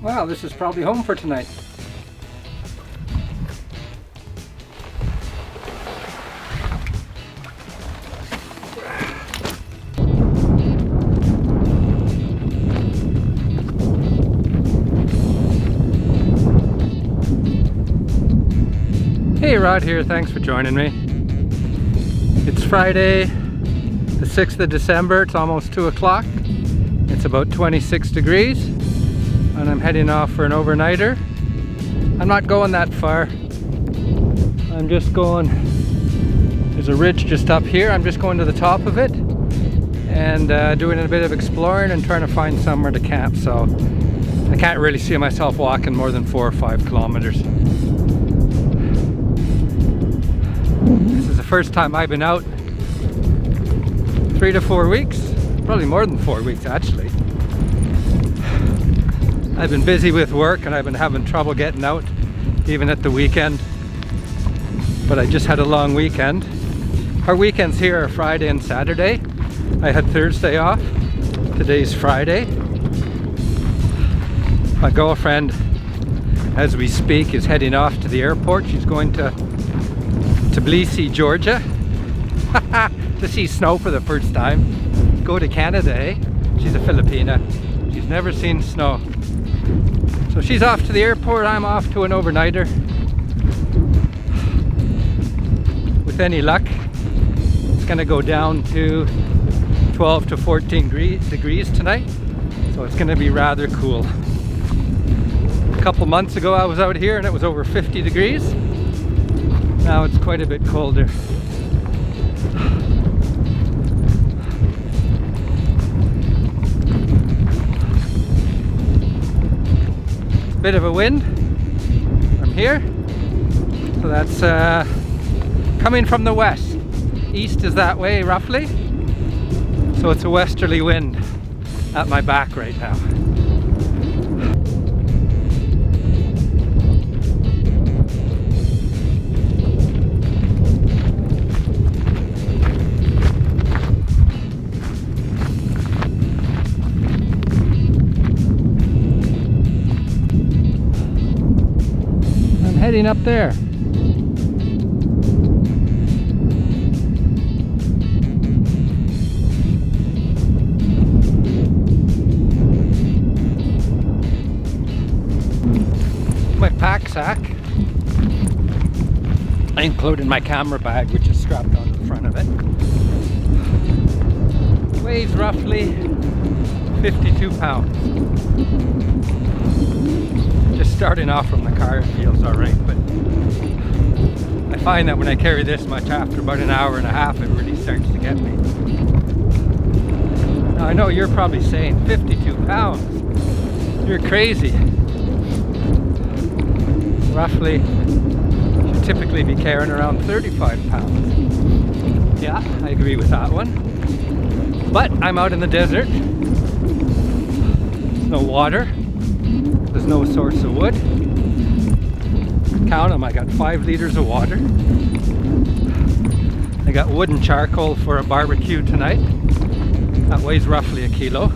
Wow, this is probably home for tonight. Hey, Rod here, thanks for joining me. It's Friday, the 6th of December, it's almost 2 o'clock. It's about 26 degrees, and I'm heading off for an overnighter. I'm not going that far. I'm just going, there's a ridge just up here, I'm just going to the top of it and doing a bit of exploring and trying to find somewhere to camp. So I can't really see myself walking more than 4 or 5 kilometers. This is the first time I've been out 3 to 4 weeks, probably more than 4 weeks actually. I've been busy with work and I've been having trouble getting out even at the weekend, but I just had a long weekend. Our weekends here are Friday and Saturday. I had Thursday off. Today's Friday. My girlfriend, as we speak, is heading off to the airport. She's going to Tbilisi, Georgia to see snow for the first time. Go to Canada, eh? She's a Filipina. She's never seen snow. So she's off to the airport, I'm off to an overnighter. With any luck, it's gonna go down to 12 to 14 degrees tonight. So it's gonna be rather cool. A couple months ago I was out here and it was over 50 degrees. Now it's quite a bit colder. Bit of a wind from here, so that's coming from the west. East is that way roughly, so it's a westerly wind at my back right now. Heading up there. My pack sack. I included my camera bag, which is strapped on the front of it. Weighs roughly 52 pounds. Just starting off from the car, it feels alright, but I find that when I carry this much, after about an hour and a half, it really starts to get me. Now I know you're probably saying 52 pounds, you're crazy. Roughly, you should typically be carrying around 35 pounds. Yeah, I agree with that one. But I'm out in the desert, there's no water. There's no source of wood. Count them, I got 5 liters of water. I got wood and charcoal for a barbecue tonight. That weighs roughly a kilo.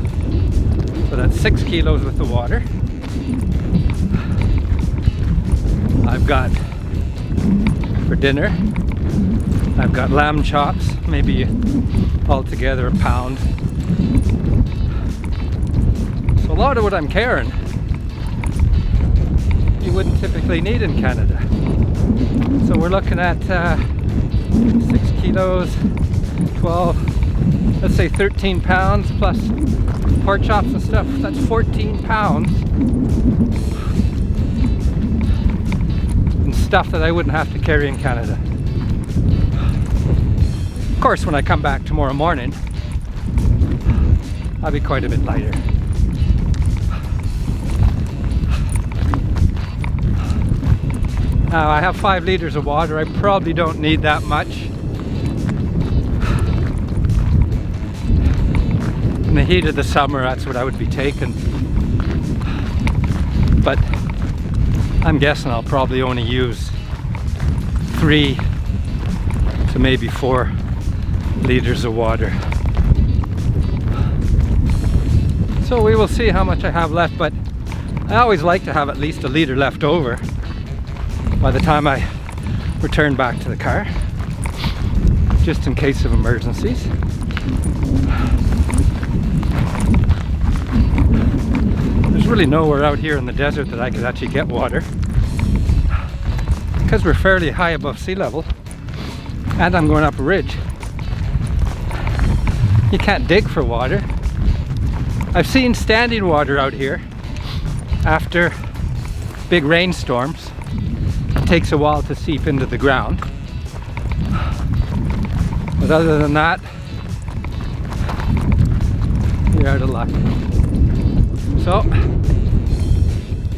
So that's 6 kilos with the water. I've got, for dinner, I've got lamb chops, maybe altogether a pound. So a lot of what I'm carrying you wouldn't typically need in Canada. So we're looking at 6 kilos, 12, let's say 13 pounds plus pork chops and stuff. That's 14 pounds. And stuff that I wouldn't have to carry in Canada. Of course, when I come back tomorrow morning, I'll be quite a bit lighter. Now I have 5 liters of water, I probably don't need that much. In the heat of the summer, that's what I would be taking. But I'm guessing I'll probably only use 3 to maybe 4 liters of water. So we will see how much I have left, but I always like to have at least a liter left over by the time I return back to the car, just in case of emergencies. There's really nowhere out here in the desert that I could actually get water, because we're fairly high above sea level and I'm going up a ridge. You can't dig for water. I've seen standing water out here after big rainstorms. It takes a while to seep into the ground. But other than that, you're out of luck. So,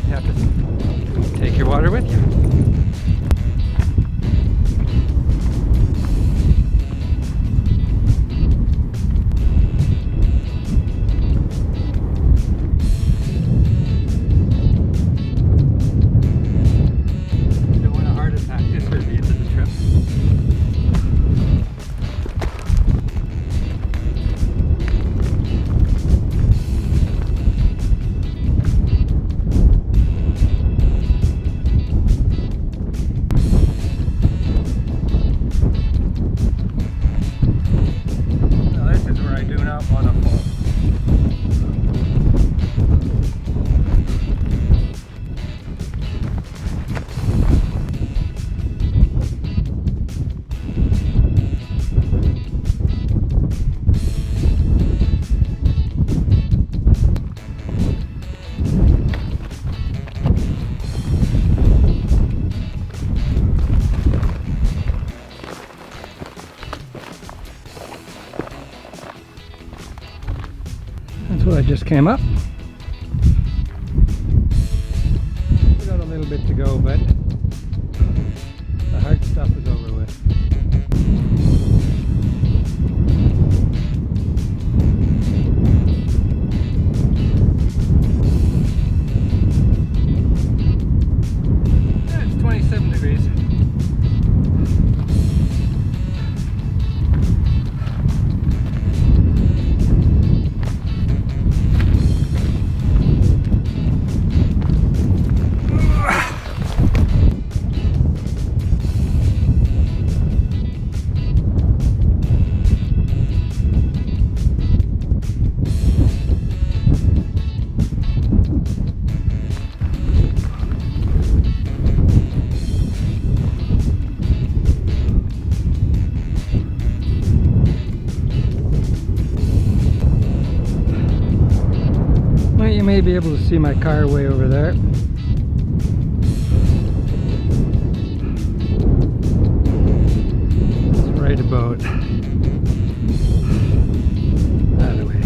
you have to take your water with you. That's what I just came up. We got a little bit to go, but the hard stuff is over with. Yeah, it's 27 degrees. You may be able to see my car way over there. It's right about that way.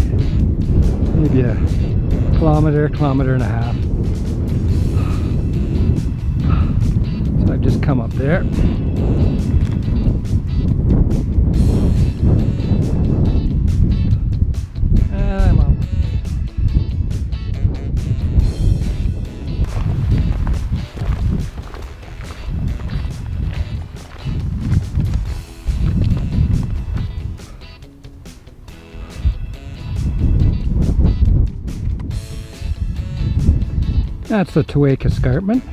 Maybe a kilometer and a half. So I've just come up there. That's the Tawake escarpment,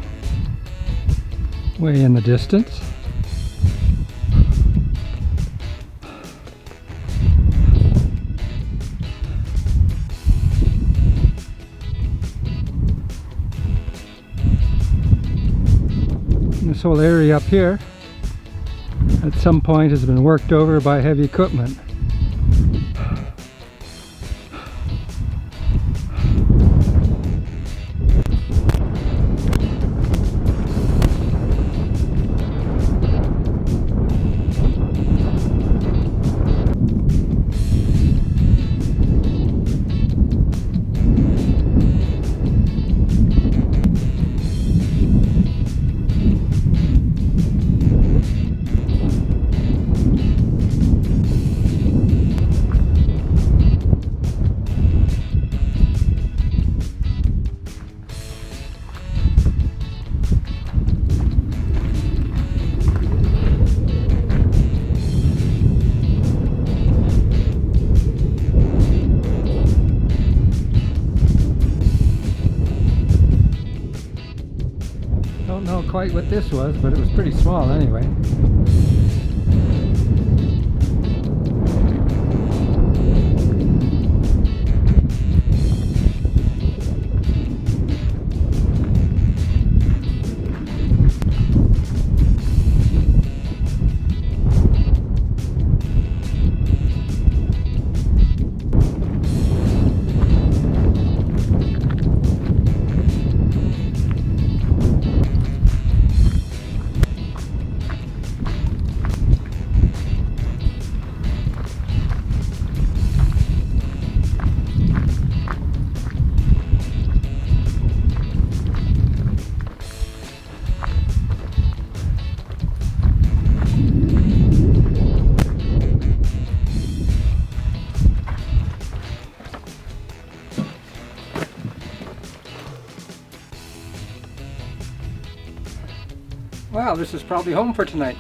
way in the distance. This whole area up here at some point has been worked over by heavy equipment. quite what this was, but it was pretty small anyway. Wow, this is probably home for tonight.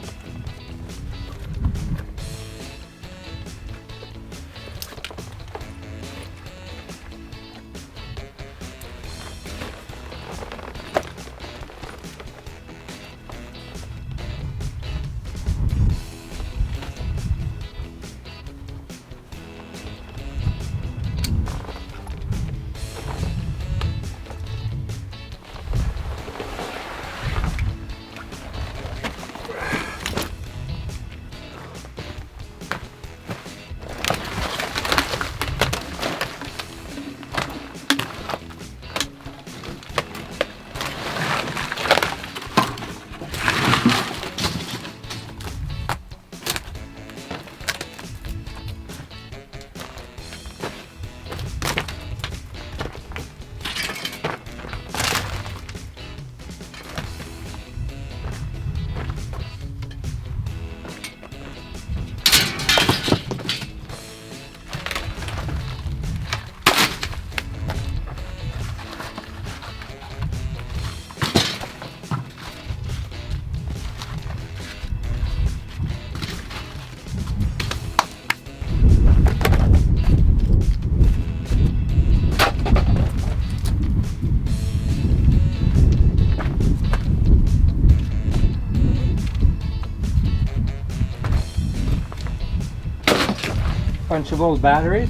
Bunch of old batteries.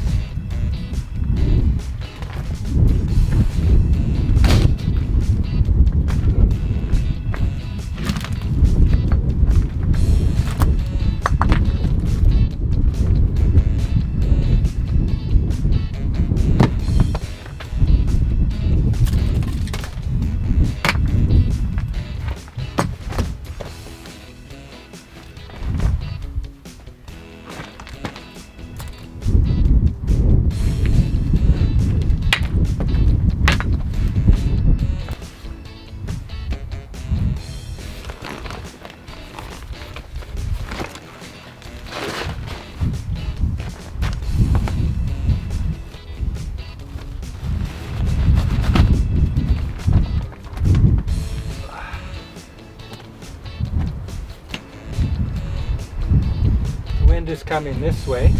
Wind is coming this way,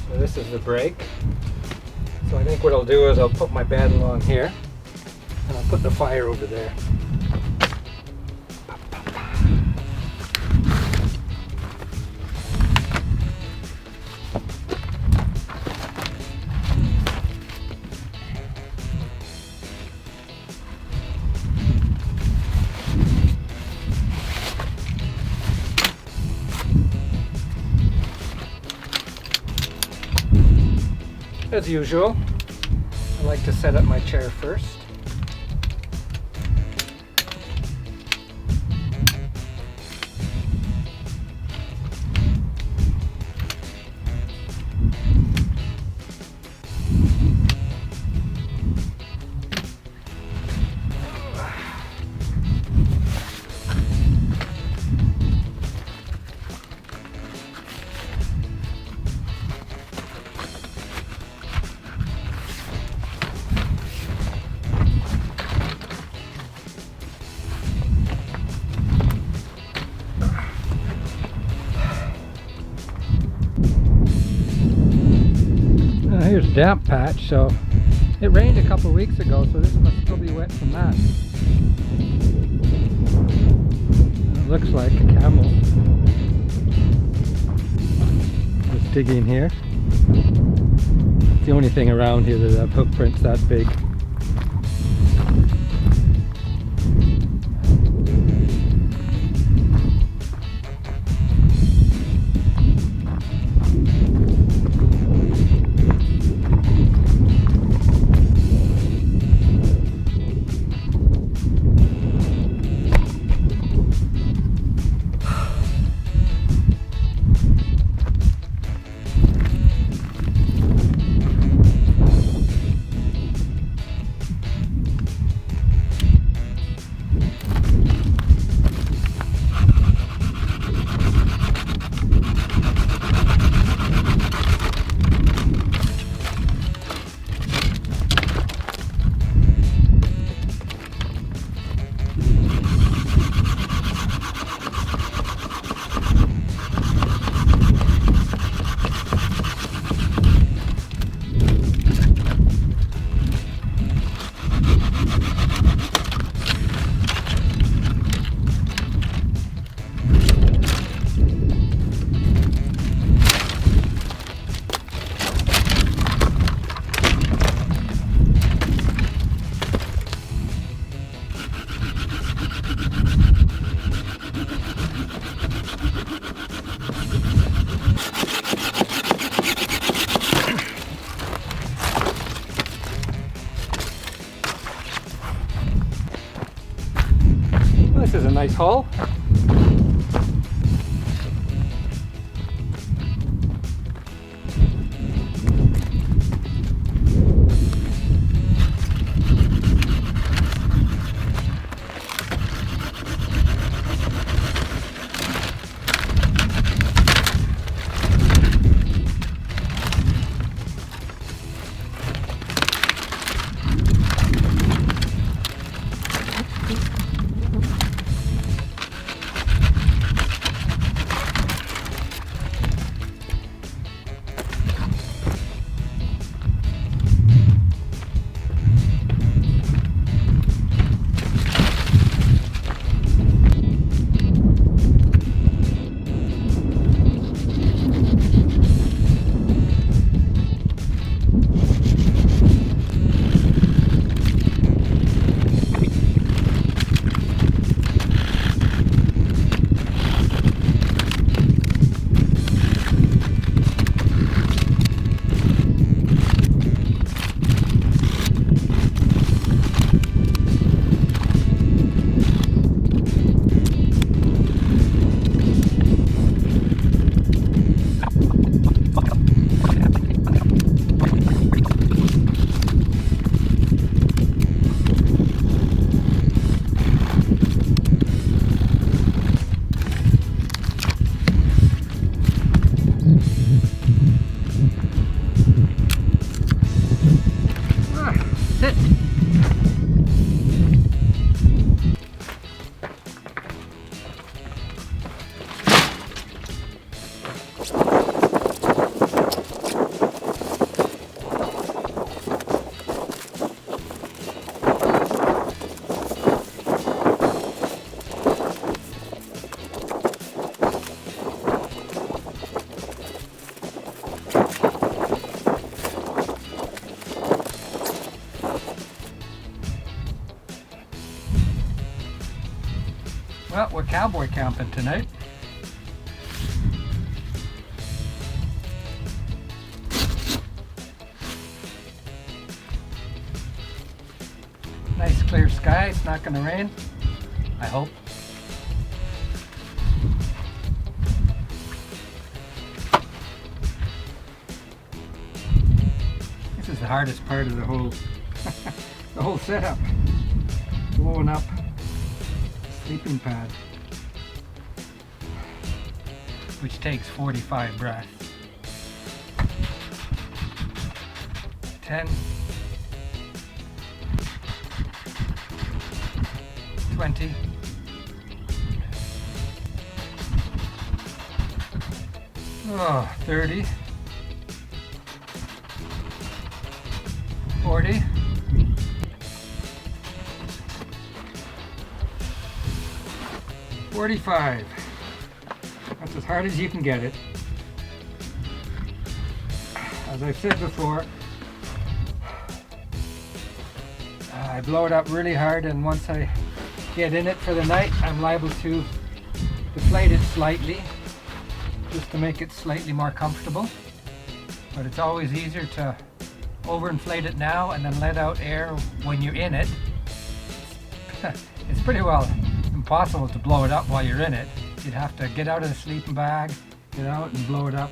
so this is the brake. So I think what I'll do is I'll put my bed along here and I'll put the fire over there. As usual, I like to set up my chair first. Here's a damp patch, so it rained a couple of weeks ago, so this must still be wet from that. looks like a camel. Just digging here. It's the only thing around here that have hoof prints that big. This is a nice hole. Well, we're cowboy camping tonight. Nice clear sky, it's not going to rain, I hope. This is the hardest part of the whole setup. Blowing up sleeping pad, which takes 45 breaths. 10, 20, 30, 40, 50, 45. That's as hard as you can get it. As I've said before, I blow it up really hard, and once I get in it for the night, I'm liable to deflate it slightly just to make it slightly more comfortable. But it's always easier to overinflate it now and then let out air when you're in it. It's pretty well impossible to blow it up while you're in it. You'd have to get out of the sleeping bag, get out and blow it up.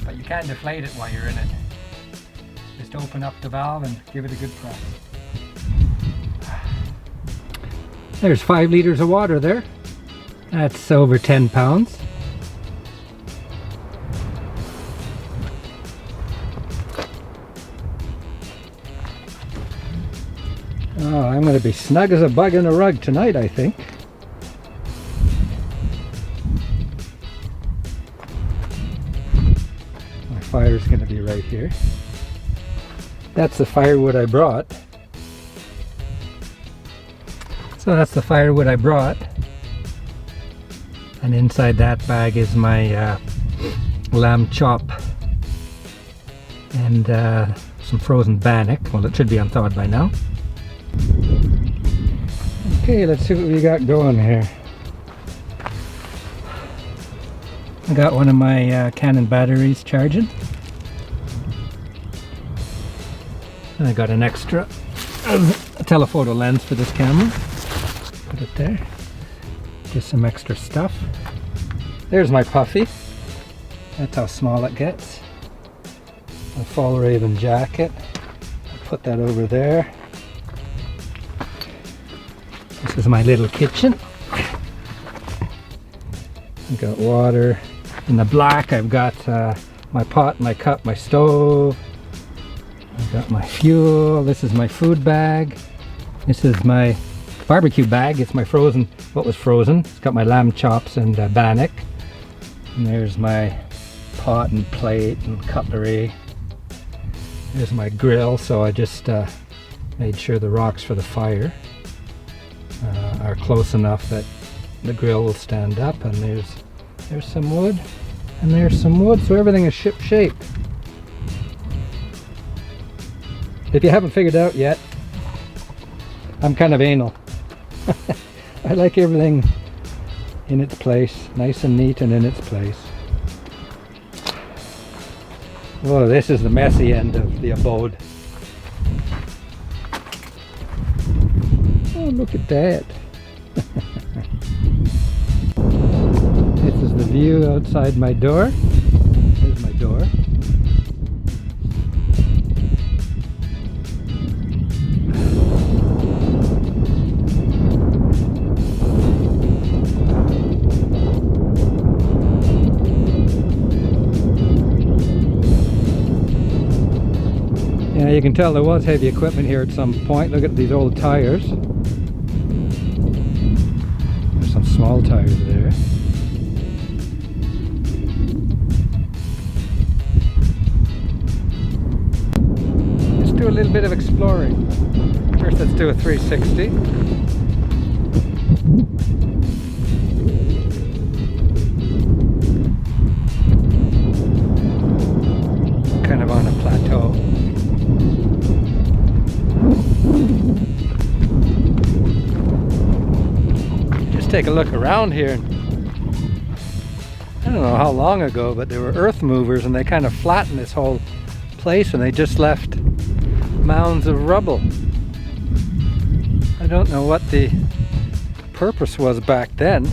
But you can deflate it while you're in it. Just open up the valve and give it a good press. There's 5 liters of water there. That's over 10 pounds. Oh, I'm going to be snug as a bug in a rug tonight, I think. My fire's going to be right here. That's the firewood I brought. So that's the firewood I brought. And inside that bag is my lamb chop and some frozen bannock. Well, it should be unthawed by now. Okay, let's see what we got going here. I got one of my Canon batteries charging. And I got an extra a telephoto lens for this camera. Put it there. Just some extra stuff. There's my puffy. That's how small it gets. My fall raven jacket. I'll put that over there. This is my little kitchen. I've got water. In the black I've got my pot, my cup, my stove. I've got my fuel. This is my food bag. This is my barbecue bag. It's my frozen, what was frozen. It's got my lamb chops and bannock. And there's my pot and plate and cutlery. There's my grill, so I just made sure the rocks for the fire are close enough that the grill will stand up. And there's some wood, and there's some wood, so everything is ship shape. If you haven't figured out yet, I'm kind of anal. I like everything in its place, nice and neat and in its place. Oh, this is the messy end of the abode. Oh, look at that. This is the view outside my door. There's my door. Yeah, you can tell there was heavy equipment here at some point. Look at these old tires. There's some small tires there. Let's do a little bit of exploring. First, let's do a 360. Kind of on a plateau. Just take a look around here. I don't know how long ago, but there were earth movers and they kind of flattened this whole place and they just left mounds of rubble. I don't know what the purpose was back then.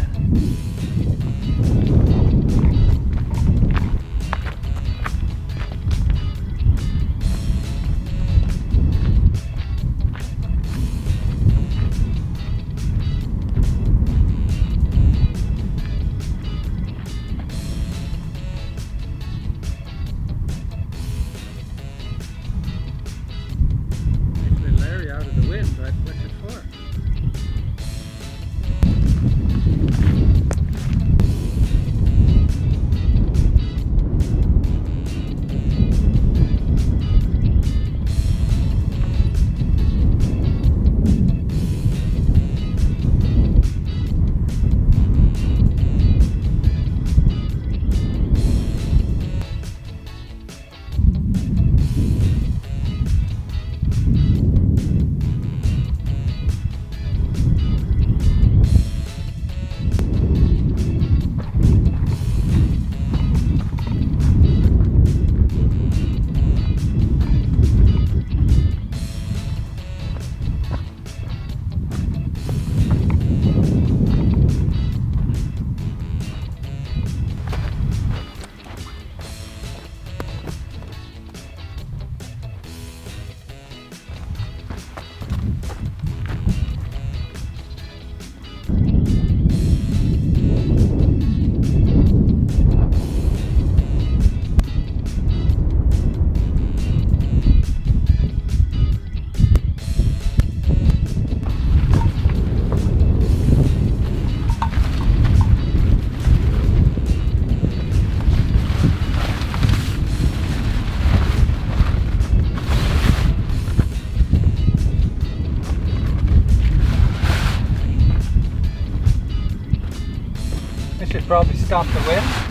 stop the wind.